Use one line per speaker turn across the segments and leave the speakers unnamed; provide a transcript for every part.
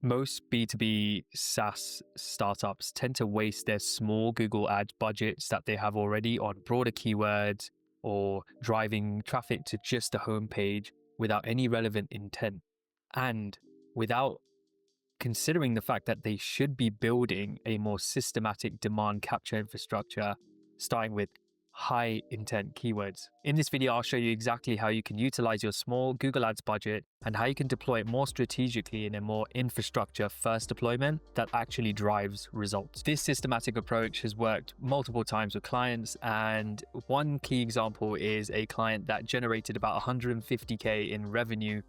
Most B2B SaaS startups tend to waste their small Google Ads budgets that they have already on broader keywords or driving traffic to just a homepage without any relevant intent, and without considering the fact that they should be building a more systematic demand capture infrastructure, starting with high intent keywords. In this video, I'll show you exactly how you can utilize your small Google Ads budget and how you can deploy it more strategically in a more infrastructure first deployment that actually drives results. This systematic approach has worked multiple times with clients, and one key example is a client that generated about 150K in revenue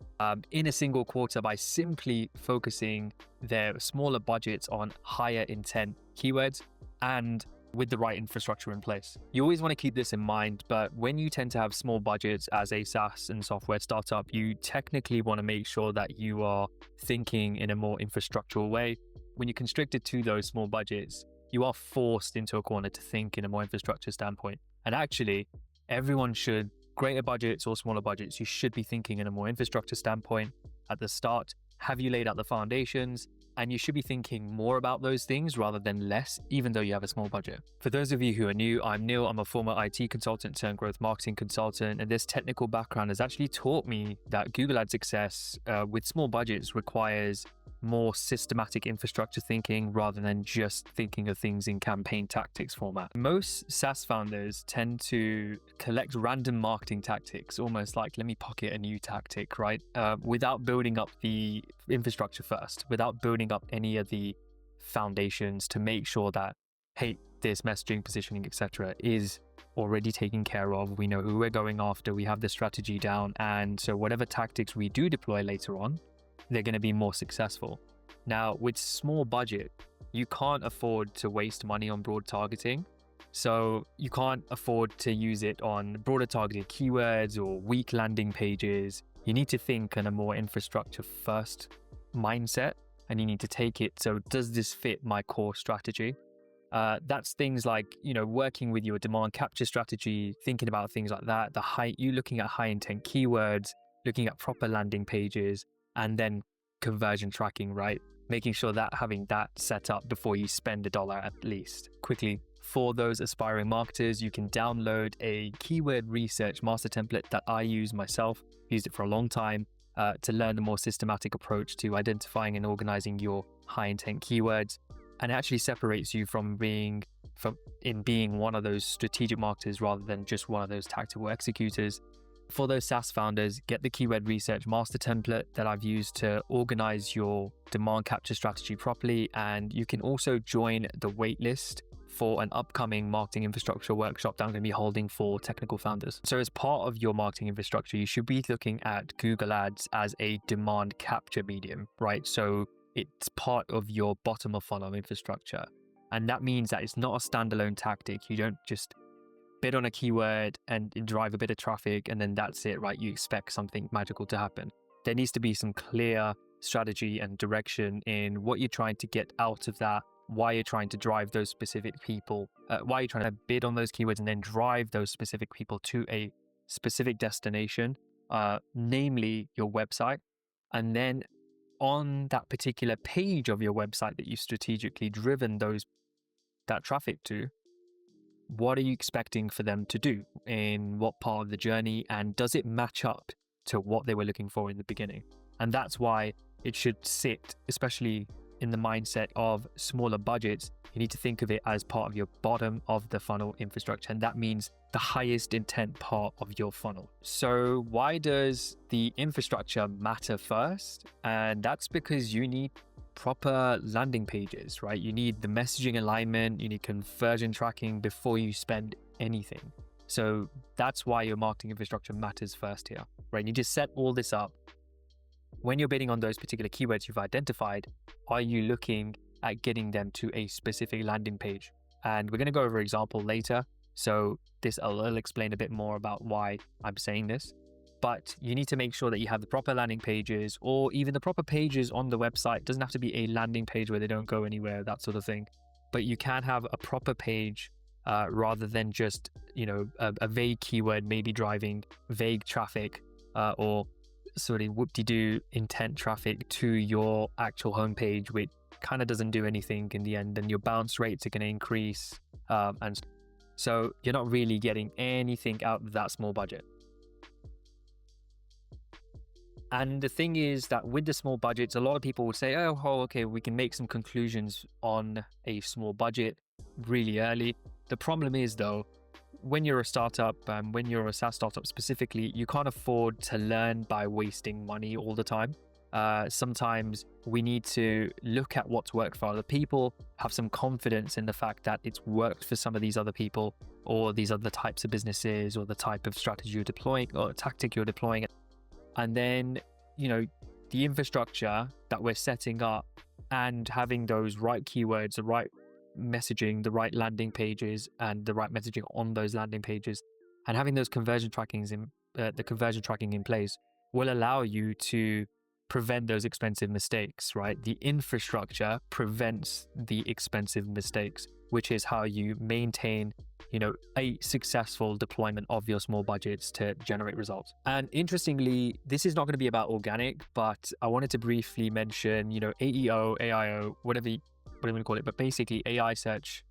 in a single quarter by simply focusing their smaller budgets on higher intent keywords and with the right infrastructure in place. You always want to keep this in mind, but when you tend to have small budgets as a SaaS and software startup, you technically want to make sure that you are thinking in a more infrastructural way. When you're constricted to those small budgets, you are forced into a corner to think in a more infrastructure standpoint. And actually, everyone should, greater budgets or smaller budgets, you should be thinking in a more infrastructure standpoint at the start. Have you laid out the foundations? And you should be thinking more about those things rather than less, even though you have a small budget. For those of you who are new, I'm Neil. I'm a former IT consultant turned growth marketing consultant. And this technical background has actually taught me that Google Ads success with small budgets requires more systematic infrastructure thinking rather than just thinking of things in campaign tactics format. Most SaaS founders tend to collect random marketing tactics, almost like, let me pocket a new tactic, right? Without building up the infrastructure first, without building up any of the foundations to make sure that, hey, this messaging, positioning, etc. is already taken care of. We know who we're going after. We have the strategy down. And so whatever tactics we do deploy later on, they're going to be more successful. Now, with small budget, you can't afford to waste money on broad targeting. So you can't afford to use it on broader targeted keywords or weak landing pages. You need to think in a more infrastructure first mindset, and you need to take it. So does this fit my core strategy? That's things like, working with your demand capture strategy, thinking about things like that, you looking at high intent keywords, looking at proper landing pages, and then conversion tracking, right? Making sure that having that set up before you spend $1 at least. Quickly, for those aspiring marketers, you can download a keyword research master template that I use myself, used it for a long time, to learn a more systematic approach to identifying and organizing your high intent keywords. And it actually separates you from being one of those strategic marketers rather than just one of those tactical executors. For those SaaS founders, get the keyword research master template that I've used to organize your demand capture strategy properly. And you can also join the waitlist for an upcoming marketing infrastructure workshop that I'm going to be holding for technical founders. So as part of your marketing infrastructure, you should be looking at Google Ads as a demand capture medium, right? So it's part of your bottom of funnel infrastructure. And that means that it's not a standalone tactic. You don't just bid on a keyword and drive a bit of traffic and then that's it, right? You expect something magical to happen. There needs to be some clear strategy and direction in what you're trying to get out of that, why you're trying to drive those specific people, why you're trying to bid on those keywords and then drive those specific people to a specific destination, namely your website. And then on that particular page of your website that you've strategically driven that traffic to, what are you expecting for them to do in what part of the journey, and does it match up to what they were looking for in the beginning? And that's why it should sit, especially in the mindset of smaller budgets, you need to think of it as part of your bottom of the funnel infrastructure. And that means the highest intent part of your funnel. So why does the infrastructure matter first? And that's because you need proper landing pages, right? You need the messaging alignment, you need conversion tracking before you spend anything. So that's why your marketing infrastructure matters first here, right? You just set all this up. When you're bidding on those particular keywords you've identified, are you looking at getting them to a specific landing page? And we're going to go over an example later. So I'll explain a bit more about why I'm saying this. But you need to make sure that you have the proper landing pages, or even the proper pages on the website. It doesn't have to be a landing page where they don't go anywhere, that sort of thing. But you can have a proper page rather than just, a vague keyword, maybe driving vague traffic or sort of whoop-de-doo intent traffic to your actual homepage, which kind of doesn't do anything in the end, and your bounce rates are going to increase. And so you're not really getting anything out of that small budget. And the thing is that with the small budgets, a lot of people will say, okay, we can make some conclusions on a small budget really early. The problem is though, when you're a startup, when you're a SaaS startup specifically, you can't afford to learn by wasting money all the time. Sometimes we need to look at what's worked for other people, have some confidence in the fact that it's worked for some of these other people or these other types of businesses or the type of strategy you're deploying or tactic you're deploying. And then, the infrastructure that we're setting up and having those right keywords, the right messaging, the right landing pages, and the right messaging on those landing pages, and having those conversion tracking in place will allow you to prevent those expensive mistakes, right? The infrastructure prevents the expensive mistakes, which is how you maintain, a successful deployment of your small budgets to generate results. And interestingly, this is not going to be about organic, but I wanted to briefly mention, AEO, AIO, whatever you want to call it, but basically AI search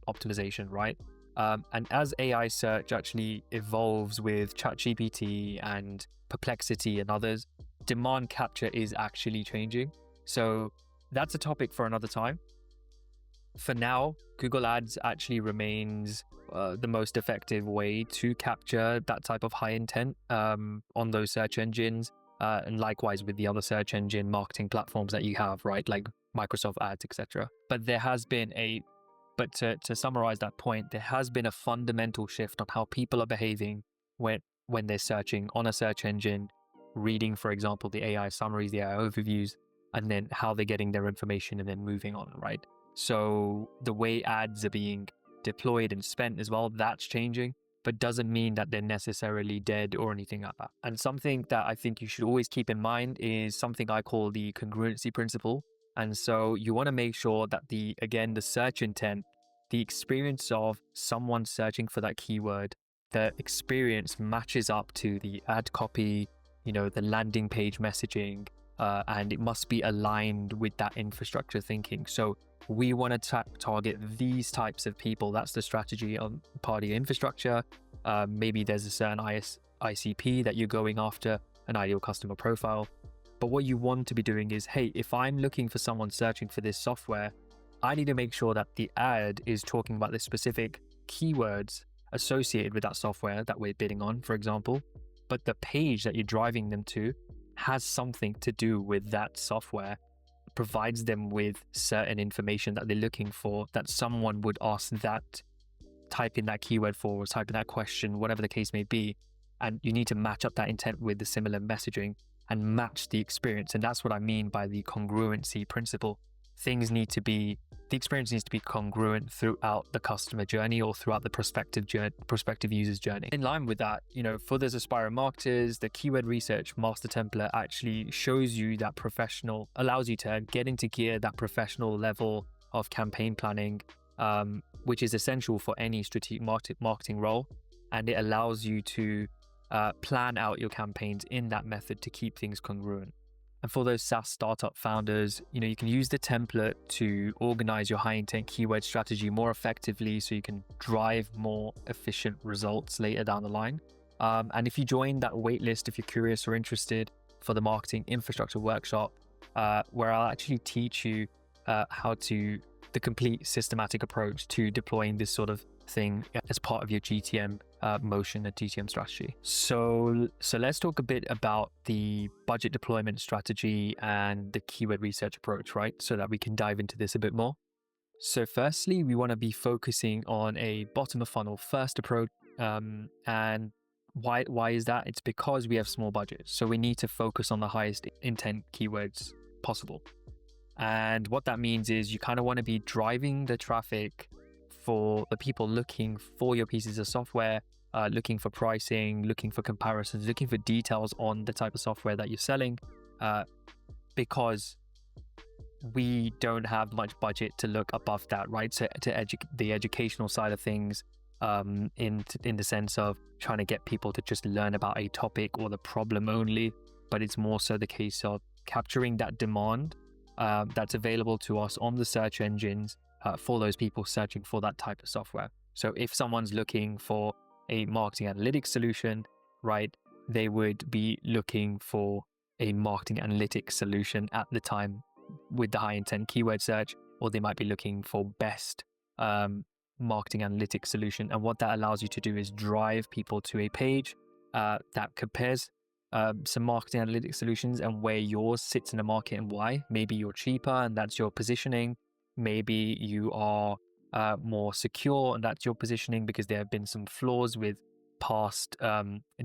optimization, right? And as AI search actually evolves with ChatGPT and Perplexity and others, demand capture is actually changing. So that's a topic for another time. For now, Google Ads actually remains the most effective way to capture that type of high intent on those search engines, and likewise with the other search engine marketing platforms that you have, right? Like Microsoft Ads, etc. But there has been to summarize that point, there has been a fundamental shift on how people are behaving when they're searching on a search engine, reading, for example, the AI summaries, the AI overviews, and then how they're getting their information and then moving on, right? So the way ads are being deployed and spent as well, that's changing, but doesn't mean that they're necessarily dead or anything like that. And something that I think you should always keep in mind is something I call the congruency principle. And so you want to make sure that the search intent, the experience of someone searching for that keyword, the experience matches up to the ad copy, the landing page messaging, and it must be aligned with that infrastructure thinking. So we want to target these types of people. That's the strategy on part of your infrastructure. Maybe there's a certain ICP that you're going after, an ideal customer profile. But what you want to be doing is, hey, if I'm looking for someone searching for this software, I need to make sure that the ad is talking about the specific keywords associated with that software that we're bidding on, for example. But the page that you're driving them to has something to do with that software, provides them with certain information that they're looking for, that someone would ask that, type in that keyword for, or type in that question, whatever the case may be. And you need to match up that intent with the similar messaging and match the experience. And that's what I mean by the congruency principle. The experience needs to be congruent throughout the customer journey or throughout the prospective user's journey. In line with that, for those aspiring marketers, the keyword research master template actually shows you that allows you to get into gear, that professional level of campaign planning, which is essential for any strategic marketing role. And it allows you to plan out your campaigns in that method to keep things congruent. And for those SaaS startup founders, you can use the template to organize your high intent keyword strategy more effectively so you can drive more efficient results later down the line. And if you join that waitlist, if you're curious or interested for the marketing infrastructure workshop, where I'll actually teach you the complete systematic approach to deploying this sort of thing as part of your GTM motion and GTM strategy. So let's talk a bit about the budget deployment strategy and the keyword research approach, right? So that we can dive into this a bit more. So firstly, we want to be focusing on a bottom of funnel first approach. And why is that? It's because we have small budgets. So we need to focus on the highest intent keywords possible. And what that means is you kind of want to be driving the traffic for the people looking for your pieces of software, looking for pricing, looking for comparisons, looking for details on the type of software that you're selling, because we don't have much budget to look above that, right? So to the educational side of things, in the sense of trying to get people to just learn about a topic or the problem only, but it's more so the case of capturing that demand that's available to us on the search engines for those people searching for that type of software. So if someone's looking for a marketing analytics solution, right, they would be looking for a marketing analytics solution at the time with the high intent keyword search, or they might be looking for best marketing analytics solution. And what that allows you to do is drive people to a page that compares some marketing analytics solutions and where yours sits in the market and why. Maybe you're cheaper and that's your positioning. Maybe you are more secure and that's your positioning because there have been some flaws with past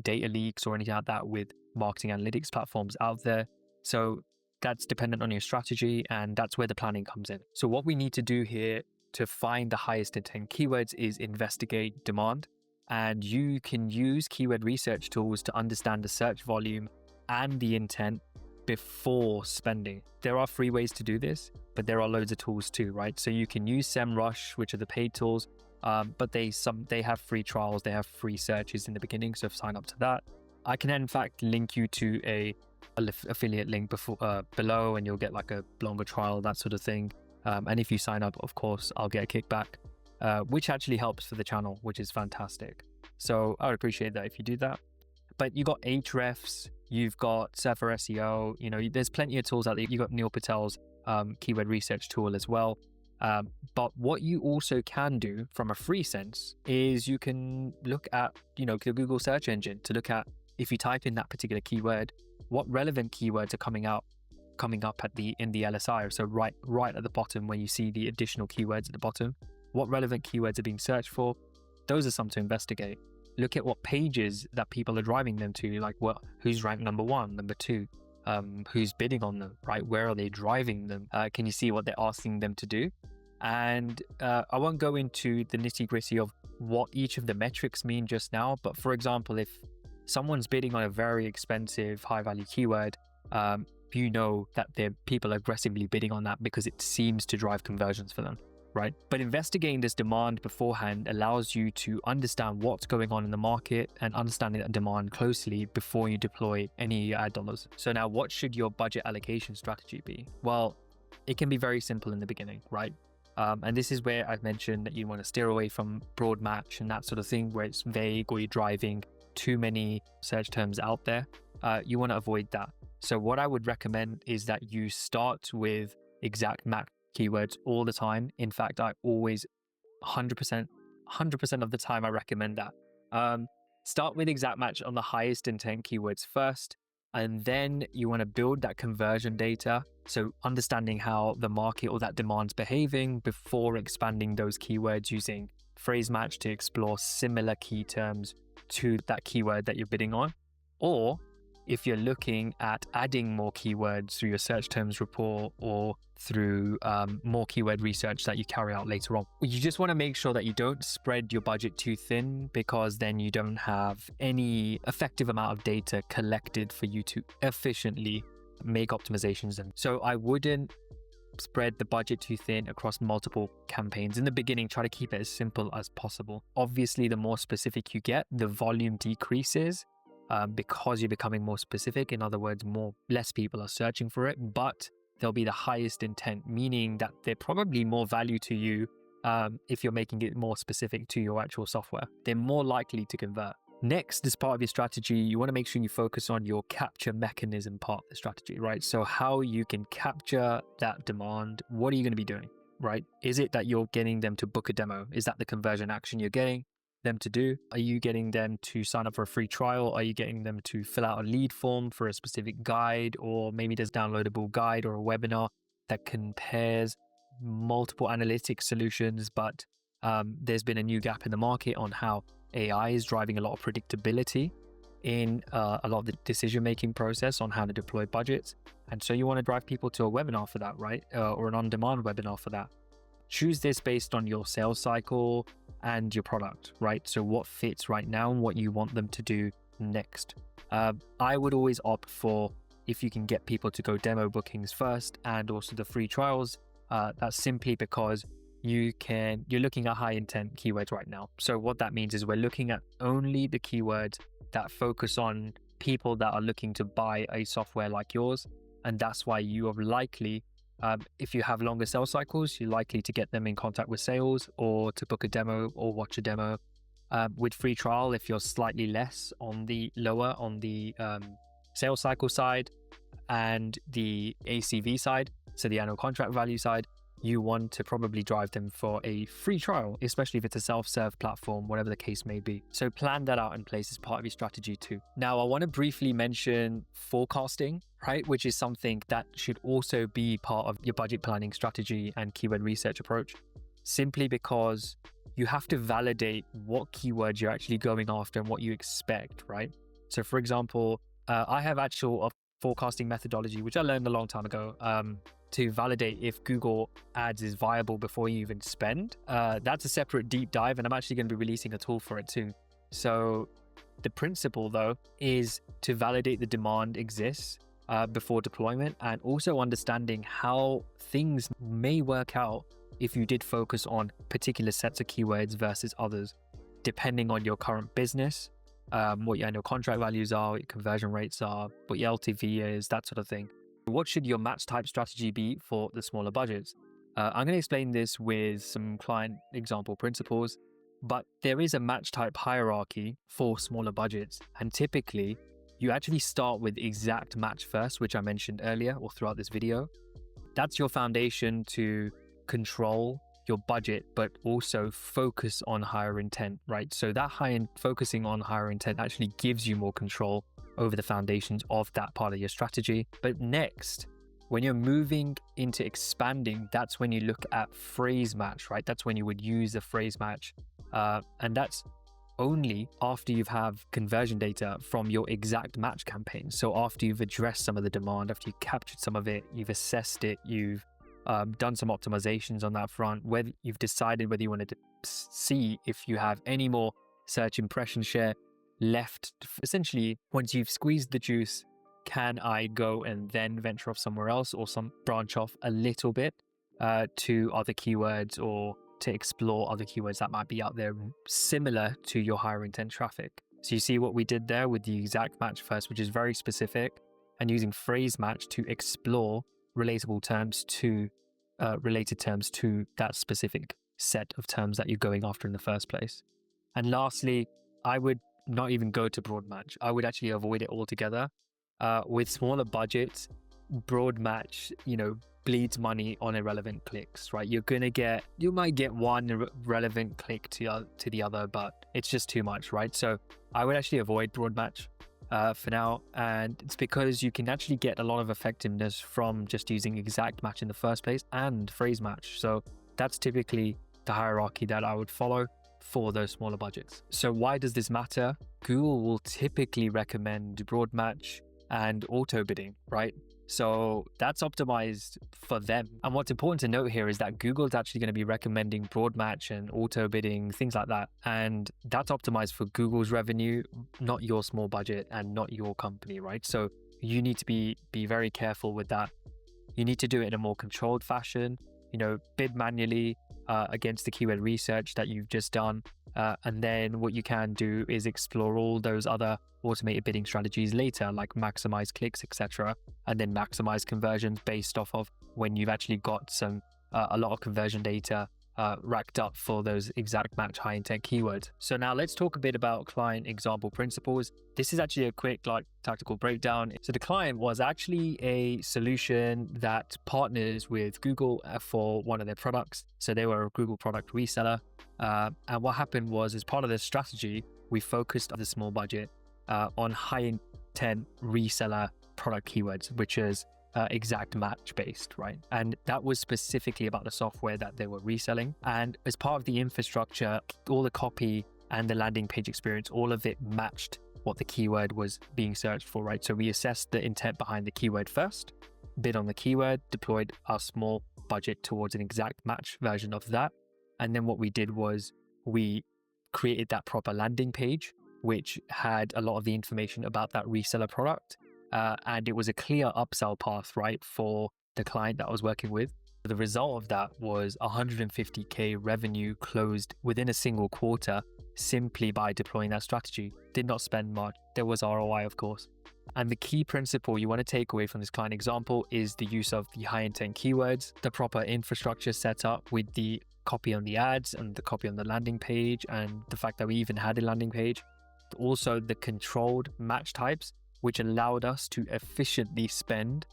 data leaks or anything like that with marketing analytics platforms out there. So that's dependent on your strategy, and that's where the planning comes in. So what we need to do here to find the highest intent keywords is investigate demand. And you can use keyword research tools to understand the search volume and the intent before spending. There are free ways to do this, but there are loads of tools too, right? So you can use SEMrush, which are the paid tools, but they have free trials, they have free searches in the beginning, so sign up to that. I can in fact link you to a affiliate link below, and you'll get like a longer trial, that sort of thing. And if you sign up, of course, I'll get a kickback, which actually helps for the channel, which is fantastic. So I would appreciate that if you do that. But you got Ahrefs, you've got Surfer SEO, there's plenty of tools out there. You got Neil Patel's keyword research tool as well. But what you also can do from a free sense is you can look at, the Google search engine to look at, if you type in that particular keyword, what relevant keywords are coming up in the LSI. So right at the bottom where you see the additional keywords at the bottom, what relevant keywords are being searched for? Those are some to investigate. Look at what pages that people are driving them to, like who's ranked number 1, number 2, who's bidding on them, right? Where are they driving them? Can you see what they're asking them to do? And I won't go into the nitty-gritty of what each of the metrics mean just now, but for example, if someone's bidding on a very expensive, high-value keyword, you know that people are aggressively bidding on that because it seems to drive conversions for them, right? But investigating this demand beforehand allows you to understand what's going on in the market and understanding that demand closely before you deploy any ad dollars. So now, what should your budget allocation strategy be? Well, it can be very simple in the beginning, right? And this is where I've mentioned that you want to steer away from broad match and that sort of thing where it's vague or you're driving too many search terms out there. You want to avoid that. So what I would recommend is that you start with exact match keywords all the time. In fact, I always 100% of the time I recommend that. Start with exact match on the highest intent keywords first, and then you want to build that conversion data. So understanding how the market or that demand's behaving before expanding those keywords using phrase match to explore similar key terms to that keyword that you're bidding on. Or if you're looking at adding more keywords through your search terms report or through more keyword research that you carry out later on, you just want to make sure that you don't spread your budget too thin, because then you don't have any effective amount of data collected for you to efficiently make optimizations. And so I wouldn't spread the budget too thin across multiple campaigns. In the beginning, try to keep it as simple as possible. Obviously, the more specific you get, the volume decreases because you're becoming more specific. In other words, less people are searching for it, but they'll be the highest intent, meaning that they're probably more value to you if you're making it more specific to your actual software. They're more likely to convert. Next, as part of your strategy, you want to make sure you focus on your capture mechanism part of the strategy, right? So how you can capture that demand. What are you going to be doing, right? Is it that you're getting them to book a demo? Is that the conversion action you're getting them to do? Are you getting them to sign up for a free trial? Are you getting them to fill out a lead form for a specific guide? Or maybe there's a downloadable guide or a webinar that compares multiple analytics solutions, but there's been a new gap in the market on how AI is driving a lot of predictability in a lot of the decision-making process on how to deploy budgets. And so you want to drive people to a webinar for that, right? Or an on-demand webinar for that. Choose this based on your sales cycle and your product, right? So what fits right now and what you want them to do next. I would always opt for, if you can get people to go demo bookings first and also the free trials, that's simply because you're looking at high intent keywords right now. So what that means is we're looking at only the keywords that focus on people that are looking to buy a software like yours. And that's why you are likely, if you have longer sales cycles, you're likely to get them in contact with sales or to book a demo or watch a demo. With free trial, if you're slightly lower on the sales cycle side and the ACV side, so the annual contract value side, you want to probably drive them for a free trial, especially if it's a self-serve platform, whatever the case may be. So plan that out in place as part of your strategy too. Now, I want to briefly mention forecasting, right? Which is something that should also be part of your budget planning strategy and keyword research approach, simply because you have to validate what keywords you're actually going after and what you expect, right? So for example, I have a forecasting methodology, which I learned a long time ago, to validate if Google Ads is viable before you even spend. That's a separate deep dive, and I'm actually going to be releasing a tool for it too. So the principle though is to validate the demand exists before deployment, and also understanding how things may work out if you did focus on particular sets of keywords versus others, depending on your current business, what your annual contract values are, what your conversion rates are, what your LTV is, that sort of thing. What should your match type strategy be for the smaller budgets? I'm going to explain this with some client example principles, but there is a match type hierarchy for smaller budgets. And typically, you actually start with exact match first, which I mentioned earlier or throughout this video. That's your foundation to control your budget, but also focus on higher intent, right? So that focusing on higher intent actually gives you more control over the foundations of that part of your strategy. But next, when you're moving into expanding, that's when you look at phrase match, right? That's when you would use a phrase match. And that's only after you've have conversion data from your exact match campaign. So after you've addressed some of the demand, after you've captured some of it, you've assessed it, you've done some optimizations on that front, whether you've decided whether you wanted to see if you have any more search impression share left. Essentially, once you've squeezed the juice, can I go and then venture off somewhere else or branch off a little bit to other keywords or to explore other keywords that might be out there similar to your higher intent traffic. So you see what we did there with the exact match first, which is very specific, and using phrase match to explore related terms to that specific set of terms that you're going after in the first place. And lastly, I would not even go to broad match. I would actually avoid it altogether. With smaller budgets, broad match, bleeds money on irrelevant clicks, right? You might get one relevant click to the other, but it's just too much, right? So I would actually avoid broad match for now. And it's because you can actually get a lot of effectiveness from just using exact match in the first place and phrase match. So that's typically the hierarchy that I would follow for those smaller budgets. So why does this matter? Google will typically recommend broad match and auto bidding, right? So that's optimized for them. And what's important to note here is that Google is actually going to be recommending broad match and auto bidding, things like that. And that's optimized for Google's revenue, not your small budget and not your company, right? So you need to be very careful with that. You need to do it in a more controlled fashion, bid manually against the keyword research that you've just done. And then what you can do is explore all those other automated bidding strategies later, like maximize clicks, etc., and then maximize conversions based off of when you've actually got a lot of conversion data racked up for those exact match high intent keywords. So now let's talk a bit about client example principles. This is actually a quick tactical breakdown. So the client was actually a solution that partners with Google for one of their products. So they were a Google product reseller. And what happened was, as part of this strategy, we focused on the small budget on high intent reseller product keywords, which is exact match based, right? And that was specifically about the software that they were reselling. And as part of the infrastructure, all the copy and the landing page experience, all of it matched what the keyword was being searched for, right? So we assessed the intent behind the keyword first, bid on the keyword, deployed our small budget towards an exact match version of that. And then what we did was we created that proper landing page, which had a lot of the information about that reseller product. And it was a clear upsell path, right, for the client that I was working with. The result of that was 150K revenue closed within a single quarter simply by deploying that strategy. Did not spend much. there was ROI, of course. And the key principle you want to take away from this client example is the use of the high intent keywords, the proper infrastructure set up with the copy on the ads and the copy on the landing page, and the fact that we even had a landing page. Also the controlled match types, which allowed us to efficiently spend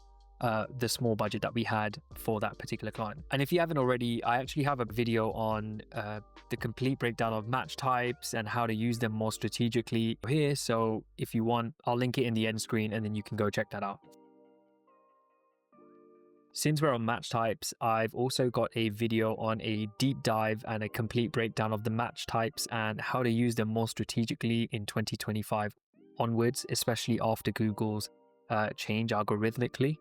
the small budget that we had for that particular client. And if you haven't already, I actually have a video on the complete breakdown of match types and how to use them more strategically here. So if you want, I'll link it in the end screen and then you can go check that out. Since we're on match types, I've also got a video on a deep dive and a complete breakdown of the match types and how to use them more strategically in 2025 onwards, especially after Google's change algorithmically.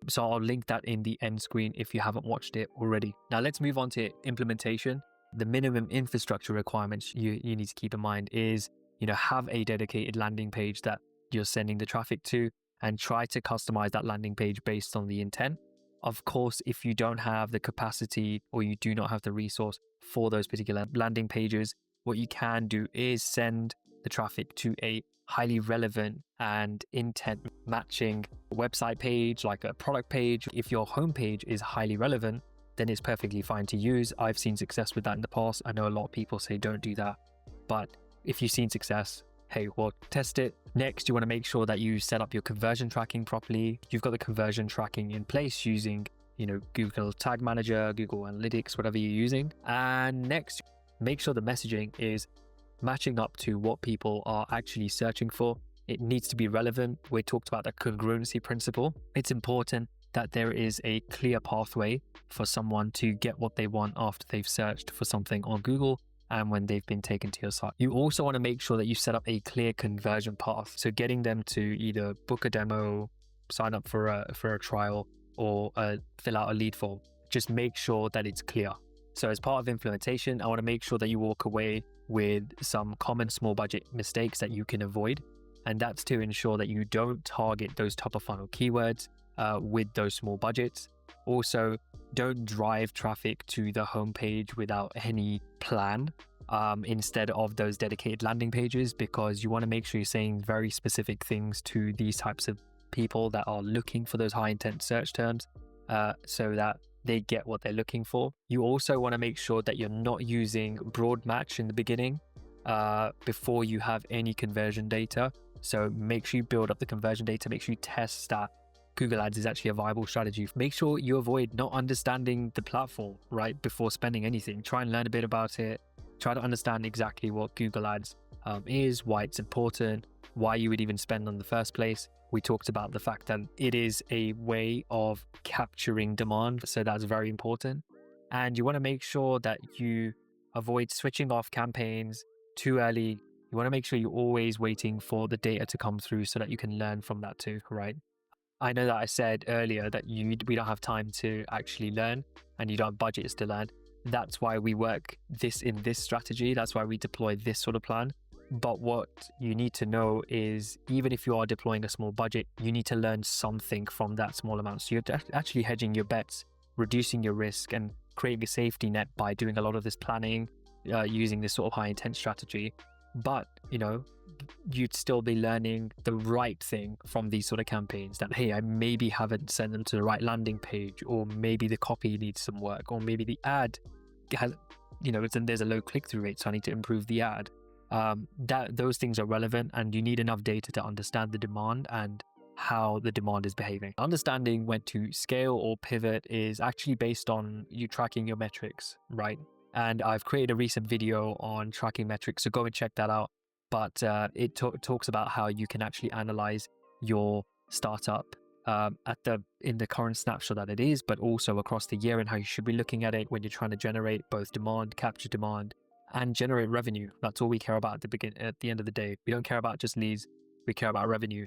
So I'll link that in the end screen if you haven't watched it already. Now let's move on to implementation. The minimum infrastructure requirements you need to keep in mind is, have a dedicated landing page that you're sending the traffic to, and try to customize that landing page based on the intent. Of course, if you don't have the capacity or you do not have the resource for those particular landing pages, what you can do is send the traffic to a highly relevant and intent matching website page, like a product page. If your homepage is highly relevant, then it's perfectly fine to use. I've seen success with that in the past. I know a lot of people say don't do that, but if you've seen success, hey, well, test it. Next, you want to make sure that you set up your conversion tracking properly. You've got the conversion tracking in place using, Google Tag Manager, Google Analytics, whatever you're using. And next, make sure the messaging is matching up to what people are actually searching for. It needs to be relevant. We talked about the congruency principle. It's important that there is a clear pathway for someone to get what they want after they've searched for something on Google and when they've been taken to your site. You also want to make sure that you set up a clear conversion path. So getting them to either book a demo, sign up for a trial, or fill out a lead form. Just make sure that it's clear. So as part of implementation, I want to make sure that you walk away with some common small budget mistakes that you can avoid. And that's to ensure that you don't target those top of funnel keywords with those small budgets. Also, don't drive traffic to the homepage without any plan instead of those dedicated landing pages, because you want to make sure you're saying very specific things to these types of people that are looking for those high intent search terms so that they get what they're looking for. You also want to make sure that you're not using broad match in the beginning before you have any conversion data. So make sure you build up the conversion data, make sure you test that Google Ads is actually a viable strategy. Make sure you avoid not understanding the platform, right, before spending anything. Try and learn a bit about it. Try to understand exactly what Google Ads is, why it's important, why you would even spend in the first place. We talked about the fact that it is a way of capturing demand, so that's very important. And you want to make sure that you avoid switching off campaigns too early. You want to make sure you're always waiting for the data to come through so that you can learn from that too, right? I know that I said earlier that we don't have time to actually learn and you don't have budgets to learn. That's why we work in this strategy. That's why we deploy this sort of plan. But what you need to know is, even if you are deploying a small budget, you need to learn something from that small amount. So you're actually hedging your bets, reducing your risk, and creating a safety net by doing a lot of this planning, using this sort of high intent strategy. But, you'd still be learning the right thing from these sort of campaigns, that, hey, I maybe haven't sent them to the right landing page, or maybe the copy needs some work, or maybe the ad has, there's a low click-through rate, so I need to improve the ad. Those things are relevant, and you need enough data to understand the demand and how the demand is behaving. Understanding when to scale or pivot is actually based on you tracking your metrics, right? And I've created a recent video on tracking metrics, so go and check that out. But it talks about how you can actually analyze your startup in the current snapshot that it is, but also across the year, and how you should be looking at it when you're trying to generate both demand, capture demand, and generate revenue. That's all we care about at the end of the day. We don't care about just leads, we care about revenue,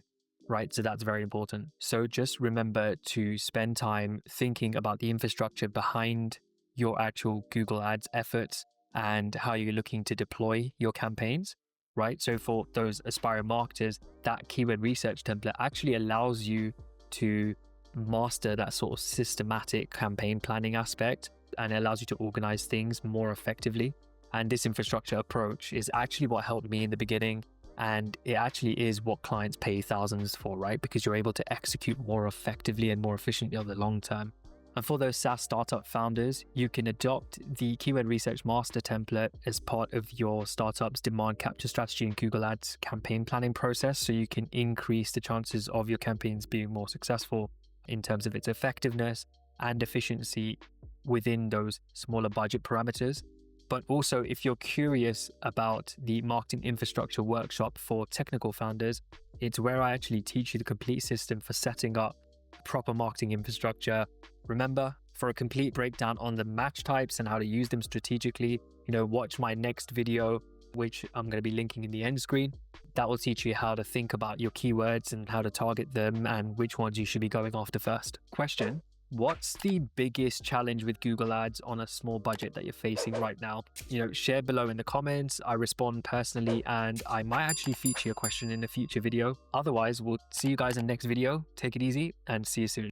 right? So that's very important. So just remember to spend time thinking about the infrastructure behind your actual Google Ads efforts and how you're looking to deploy your campaigns, right? So for those aspiring marketers, that keyword research template actually allows you to master that sort of systematic campaign planning aspect, and it allows you to organize things more effectively. And this infrastructure approach is actually what helped me in the beginning And it actually is what clients pay thousands for, right? Because you're able to execute more effectively and more efficiently over the long term. And for those SaaS startup founders, you can adopt the Keyword Research Master template as part of your startup's demand capture strategy and Google Ads campaign planning process, so you can increase the chances of your campaigns being more successful in terms of its effectiveness and efficiency within those smaller budget parameters. But also, if you're curious about the marketing infrastructure workshop for technical founders, it's where I actually teach you the complete system for setting up proper marketing infrastructure. Remember, for a complete breakdown on the match types and how to use them strategically, watch my next video, which I'm going to be linking in the end screen. That will teach you how to think about your keywords and how to target them and which ones you should be going after first. Question: what's the biggest challenge with Google Ads on a small budget that you're facing right now? Share below in the comments. I respond personally, and I might actually feature your question in a future video. Otherwise, we'll see you guys in the next video. Take it easy and see you soon.